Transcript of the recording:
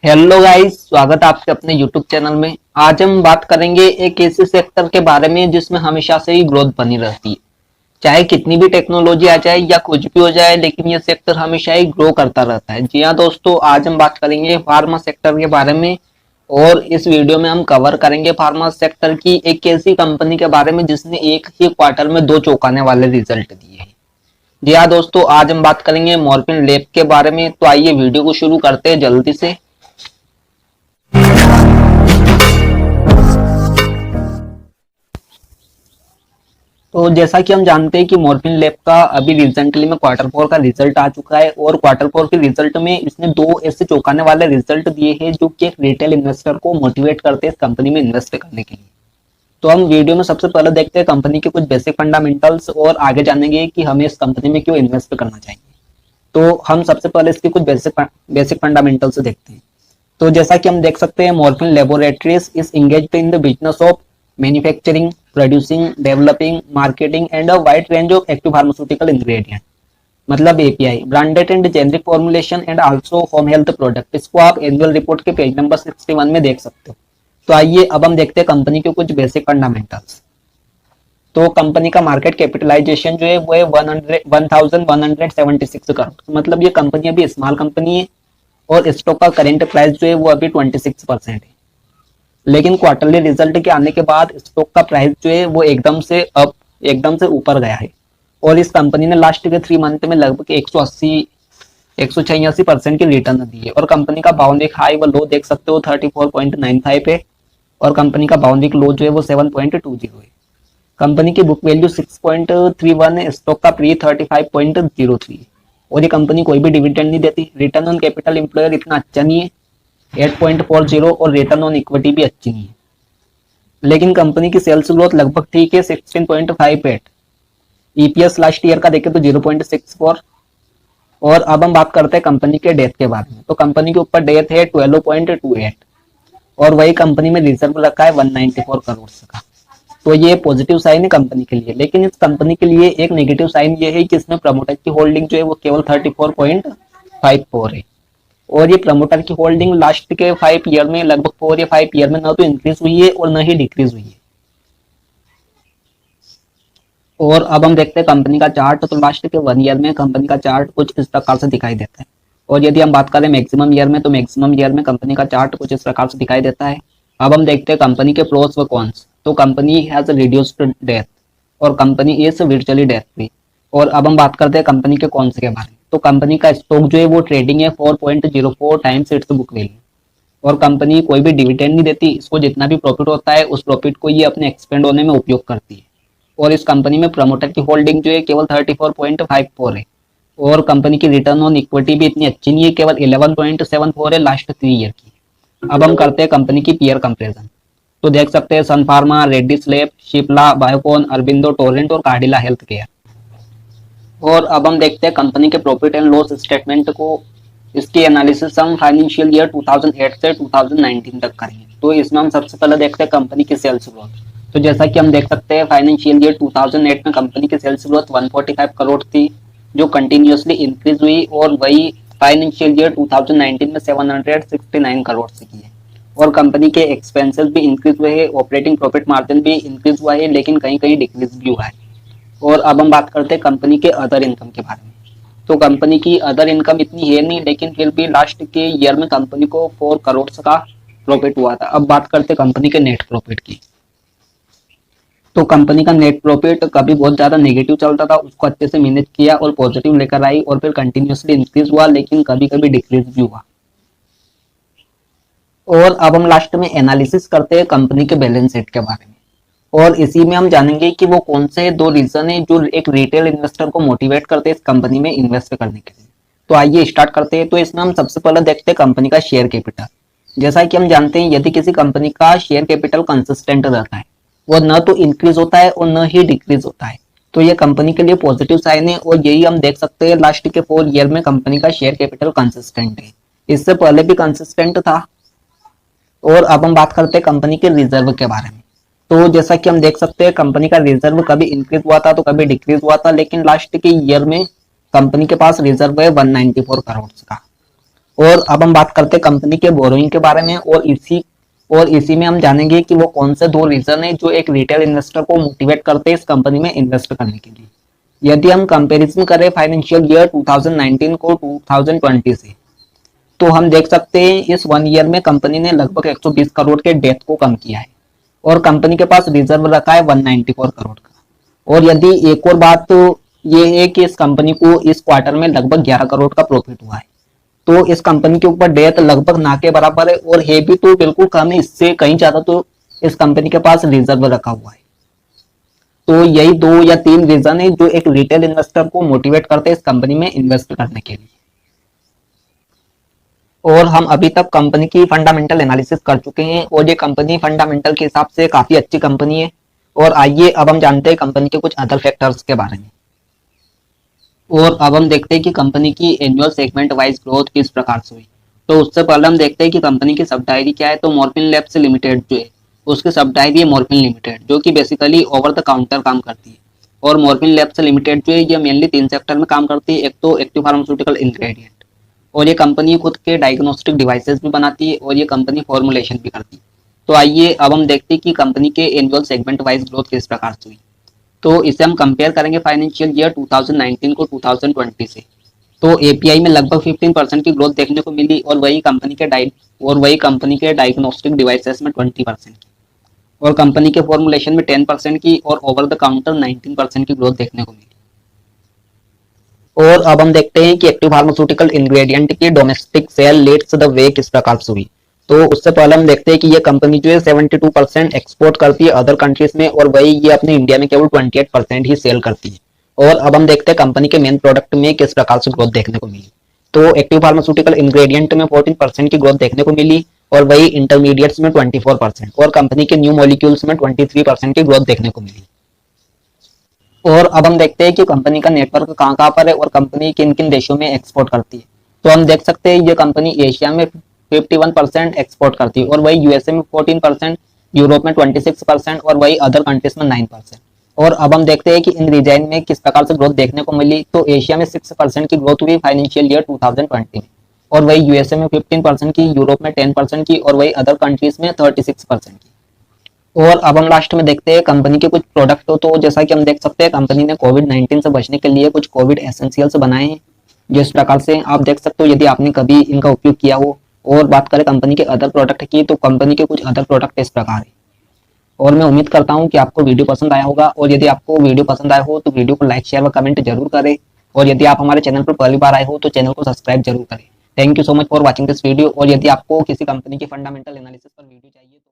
Hello guys, स्वागत है आपके अपने यूट्यूब चैनल में। आज हम बात करेंगे एक ऐसे सेक्टर के बारे में जिसमें हमेशा से ही ग्रोथ बनी रहती है। चाहे कितनी भी टेक्नोलॉजी आ जाए या कुछ भी हो जाए, लेकिन ये सेक्टर हमेशा ही ग्रो करता रहता है। जी हाँ दोस्तों, आज हम बात करेंगे फार्मा सेक्टर के बारे में। और इस वीडियो में हम कवर करेंगे फार्मा सेक्टर की एक ऐसी कंपनी के बारे में जिसने एक ही क्वार्टर में दो चौंकाने वाले रिजल्ट दिए हैं। जी हाँ दोस्तों, आज हम बात करेंगे मॉर्फिन लैब के बारे में। तो आइए वीडियो को शुरू करते हैं जल्दी से। तो जैसा कि हम जानते हैं कि मॉर्फिन लैब का अभी रिसेंटली में क्वार्टर फोर का रिजल्ट आ चुका है, और क्वार्टर फोर के रिजल्ट में इसने दो ऐसे चौंकाने वाले रिजल्ट दिए हैं जो कि एक रिटेल इन्वेस्टर को मोटिवेट करते हैं इस कंपनी में इन्वेस्ट करने के लिए। तो हम वीडियो में सबसे पहले देखते हैं कंपनी के कुछ बेसिक फंडामेंटल्स, और आगे जानेंगे कि हमें इस कंपनी में क्यों इन्वेस्ट करना चाहिए। तो हम सबसे पहले इसके कुछ बेसिक फंडामेंटल्स देखते हैं। तो जैसा कि हम देख सकते हैं, Morepen laboratories is engaged in the business of manufacturing, producing, developing, marketing and a wide range of active pharmaceutical ingredient, मतलब API, branded and generic formulation and also home health product. इसको आप एनुअल रिपोर्ट के page number 61 में देख सकते हो। तो आइए अब हम देखते हैं कंपनी के कुछ बेसिक फंडामेंटल्स। तो कंपनी का मार्केट कैपिटलाइजेशन जो है वो है 1176 करोड़, मतलब ये कंपनी अभी स्मॉल कंपनी है। और स्टॉक का करेंट प्राइस जो है वो अभी 26% है। लेकिन क्वार्टरली रिजल्ट के आने के बाद स्टॉक का प्राइस जो है वो एकदम से ऊपर गया है। और इस कंपनी ने लास्ट के 3 मंथ में लगभग 186% की रिटर्न दी है। और कंपनी का बाउंड्री हाई व लो देख सकते हो, 34.95 है। और कंपनी का बाउंड्री लो जो है वो 7.20 है। कंपनी की बुक वैल्यू 6.31 है, स्टॉक का प्री 35.03 है। और ये कंपनी कोई भी डिविडेंड नहीं देती। रिटर्न ऑन कैपिटल एम्प्लॉयर इतना अच्छा नहीं है, 8.40, और रिटर्न ऑन इक्विटी भी अच्छी नहीं है। लेकिन कंपनी की सेल्स ग्रोथ लगभग ठीक है, 16.58। ईपीएस लास्ट ईयर का देखें तो 0.64। और अब हम बात करते हैं कंपनी के डेथ के बारे में। तो कंपनी के ऊपर डेथ है 12.28, और वही कंपनी में रिजर्व रखा है 194 करोड़ का। तो ये पॉजिटिव साइन है कंपनी के लिए। लेकिन इस कंपनी के लिए एक नेगेटिव साइन ये है कि इसमें प्रमोटर की होल्डिंग जो है वो केवल 34.54 है। और ये प्रमोटर की होल्डिंग लास्ट के 5 ईयर में, लगभग 4 या 5 ईयर में, ना तो इंक्रीज हुई है और न ही डिक्रीज हुई है। और अब हम देखते हैं कंपनी का चार्ट। तो लास्ट के 1 ईयर में कंपनी का चार्ट कुछ इस प्रकार से दिखाई देता है। और यदि हम बात करें मैक्सिमम ईयर में, तो मैक्सिमम ईयर में कंपनी का चार्ट कुछ इस प्रकार से दिखाई देता है। अब हम देखते हैं कंपनी के प्रोस व कॉन्स। तो कंपनी हैज रिड्यूस्ड डेथ, और company is virtually death free. और अब हम बात करते हैं कंपनी के कॉन्स के बारे में। तो कंपनी का स्टॉक जो है वो ट्रेडिंग है 4.04 टाइम्स इट्स बुक वैल्यू। और कंपनी कोई भी डिविडेंड नहीं देती। इसको जितना भी प्रॉफिट होता है उस प्रॉफिट को ये अपने एक्सपेंड होने में उपयोग करती है। और इस कंपनी में प्रमोटर की होल्डिंग जो है केवल 34.54 है। और कंपनी की रिटर्न ऑन इक्विटी भी इतनी अच्छी नहीं है, केवल 11.74 है लास्ट 3 ईयर की। अब हम करते हैं कंपनी की पीयर कंपेरिजन। तो देख सकते हैं सन फार्मा, रेड्डीज लैब, शिप्ला, बायोकॉन, अरबिंदो, टोरेंट और कार्डिला हेल्थ केयर। और अब हम देखते हैं कंपनी के प्रॉफिट एंड लॉस स्टेटमेंट को। इसकी एनालिसिस हम फाइनेंशियल ईयर 2008 से 2019 तक करेंगे। तो इसमें हम सबसे पहले देखते हैं कंपनी की सेल्स ग्रोथ। तो जैसा कि हम देख सकते हैं, फाइनेंशियल ईयर 2008 में कंपनी की सेल्स ग्रोथ 145 करोड़ थी, जो कंटिन्यूसली इंक्रीज हुई। और वही फाइनेंशियल ईयर 2019 में 769 करोड़ से की है। और कंपनी के एक्सपेंसेस भी इंक्रीज हुए हैं, ऑपरेटिंग प्रॉफिट मार्जिन भी इंक्रीज हुआ है, लेकिन कहीं कहीं डिक्रीज भी हुआ है। और अब हम बात करते हैं कंपनी के अदर इनकम के बारे में। तो कंपनी की अदर इनकम इतनी है नहीं, लेकिन फिर भी लास्ट के ईयर में कंपनी को 4 करोड़ का प्रॉफिट हुआ था। अब बात करते हैं कंपनी के नेट प्रॉफिट की। तो कंपनी का नेट प्रॉफिट कभी बहुत ज्यादा नेगेटिव चलता था, उसको अच्छे से मैनेज किया और पॉजिटिव लेकर आई, और फिर कंटिन्यूसली इंक्रीज हुआ, लेकिन कभी कभी डिक्रीज भी हुआ। और अब हम लास्ट में एनालिसिस करते हैं कंपनी के बैलेंस शीट के बारे में। और इसी में हम जानेंगे कि वो कौन से दो रीजन है जो एक रिटेल इन्वेस्टर को मोटिवेट करते हैं इस कंपनी में इन्वेस्ट करने के लिए। तो आइए स्टार्ट करते हैं। तो इसमें हम सबसे पहले देखते हैं कंपनी का शेयर कैपिटल। जैसा कि हम जानते हैं, यदि किसी कंपनी का शेयर कैपिटल कंसिस्टेंट रहता है, वो न तो इंक्रीज होता है और न ही डिक्रीज होता है, तो ये कंपनी के लिए पॉजिटिव साइन है। और यही हम देख सकते हैं लास्ट के 4 ईयर में कंपनी का शेयर कैपिटल कंसिस्टेंट है। इससे पहले भी कंसिस्टेंट था। और अब हम बात करते हैं कंपनी के रिजर्व के बारे में। तो जैसा कि हम देख सकते हैं, कंपनी का रिजर्व कभी इंक्रीज हुआ था तो कभी डिक्रीज हुआ था, लेकिन लास्ट के ईयर में कंपनी के पास रिजर्व है 194 करोड़ का। और अब हम बात करते हैं कंपनी के बोरोइंग के बारे में, और इसी में हम जानेंगे कि वो कौन से दो रीजन है जो एक रिटेल इन्वेस्टर को मोटिवेट करते हैं इस कंपनी में इन्वेस्ट करने के लिए। यदि हम कंपैरिजन करें फाइनेंशियल ईयर 2019 को 2020 से, तो हम देख सकते हैं इस 1 ईयर में कंपनी ने लगभग 120 करोड़ के डेट को कम किया है और कंपनी के पास रिजर्व रखा है 194 करोड़ का। और यदि एक और बात तो ये है कि इस कंपनी को इस क्वार्टर में लगभग 11 करोड़ का प्रॉफिट हुआ है। तो इस कंपनी के ऊपर डेट लगभग ना के बराबर है, और है भी तो बिल्कुल कम है, इससे कहीं ज्यादा तो इस कंपनी के पास रिजर्व रखा हुआ है। तो यही 2 या 3 रीजन है जो एक रिटेल इन्वेस्टर को मोटिवेट करते हैं इस कंपनी में इन्वेस्ट करने के लिए। और हम अभी तक कंपनी की फंडामेंटल एनालिसिस कर चुके हैं और ये कंपनी फंडामेंटल के हिसाब से काफी अच्छी कंपनी है। और आइए अब हम जानते हैं कंपनी के कुछ अदर फैक्टर्स के बारे में। और अब हम देखते हैं कि कंपनी की एनुअल सेगमेंट वाइज ग्रोथ किस प्रकार से हुई। तो उससे पहले हम देखते हैं कि कंपनी की सब डायरी क्या है। तो मॉर्फिन लैब्स लिमिटेड जो है उसकी सब डायरी है मॉर्फिन लिमिटेड, जो कि बेसिकली ओवर द काउंटर काम करती है। और मॉर्फिन लैब्स लिमिटेड जो है ये मेनली 3 सेक्टर में काम करती है। एक तो एक्टिव फार्मास्यूटिकल इंग्रेडिएंट, और ये कंपनी खुद के डायग्नोस्टिक डिवाइसेस भी बनाती है, और ये कंपनी फॉर्मुलेशन भी करती है। तो आइए अब हम देखते हैं कि कंपनी के एनुअल सेगमेंट वाइज ग्रोथ किस प्रकार से हुई। तो इसे हम कंपेयर करेंगे फाइनेंशियल ईयर 2019 को 2020 से। तो एपीआई में लगभग 15% की ग्रोथ देखने को मिली, और वही कंपनी के डायग्नोस्टिक डिवाइसेस में 20% की, और कंपनी के फॉर्मुलेशन में 10% की, और ओवर द काउंटर 19% की ग्रोथ देखने को मिली। और अब हम देखते हैं कि एक्टिव फार्मास्यूटिकल इंग्रेडिएंट की domestic sale leads the way किस प्रकार से हुई। तो उससे पहले हम देखते हैं कि ये कंपनी जो है 72% एक्सपोर्ट करती है अदर कंट्रीज में, और वही ये अपने इंडिया में केवल 28% ही सेल करती है। और अब हम देखते हैं कंपनी के मेन प्रोडक्ट में किस प्रकार से ग्रोथ देखने को मिली। तो एक्टिव फार्मास्यूटिकल इंग्रेडिएंट में 14% की ग्रोथ देखने को मिली, और वही इंटरमीडिएट्स में 24%, और कंपनी के न्यू मॉलिक्यूल्स में 23% की ग्रोथ देखने को मिली। और अब हम देखते हैं कि कंपनी का नेटवर्क कहाँ कहाँ पर है और कंपनी किन किन देशों में एक्सपोर्ट करती है। तो हम देख सकते हैं ये कंपनी एशिया में 51% एक्सपोर्ट करती है, और वही यूएसए में 14%, यूरोप में 26%, और वही अदर कंट्रीज में 9%। और अब हम देखते हैं कि इन रीजन में किस प्रकार से ग्रोथ देखने को मिली। तो एशिया में 6% की ग्रोथ हुई फाइनेंशियल ईयर 2020 में, और वही यूएसए में 15% की, यूरोप में 10% की, और वही अदर कंट्रीज में 36% की। और अब हम लास्ट में देखते हैं कंपनी के कुछ प्रोडक्ट। तो जैसा कि हम देख सकते हैं कंपनी ने कोविड-19 से बचने के लिए कुछ कोविड एसेंशियल्स बनाए हैं, जिस प्रकार से आप देख सकते हो यदि आपने कभी इनका उपयोग किया हो। और बात करें कंपनी के अदर प्रोडक्ट की, तो कंपनी के कुछ अदर प्रोडक्ट इस प्रकार है। और मैं उम्मीद करता हूँ कि आपको वीडियो पसंद आया होगा, और यदि आपको वीडियो पसंद आया हो तो वीडियो को लाइक शेयर व कमेंट जरूर करें, और यदि आप हमारे चैनल पर पहली बार आए हो तो चैनल को सब्सक्राइब जरूर करें। Thank you so much for watching this video. और यदि आपको किसी कंपनी की फंडामेंटल एनालिसिस पर वीडियो चाहिए तो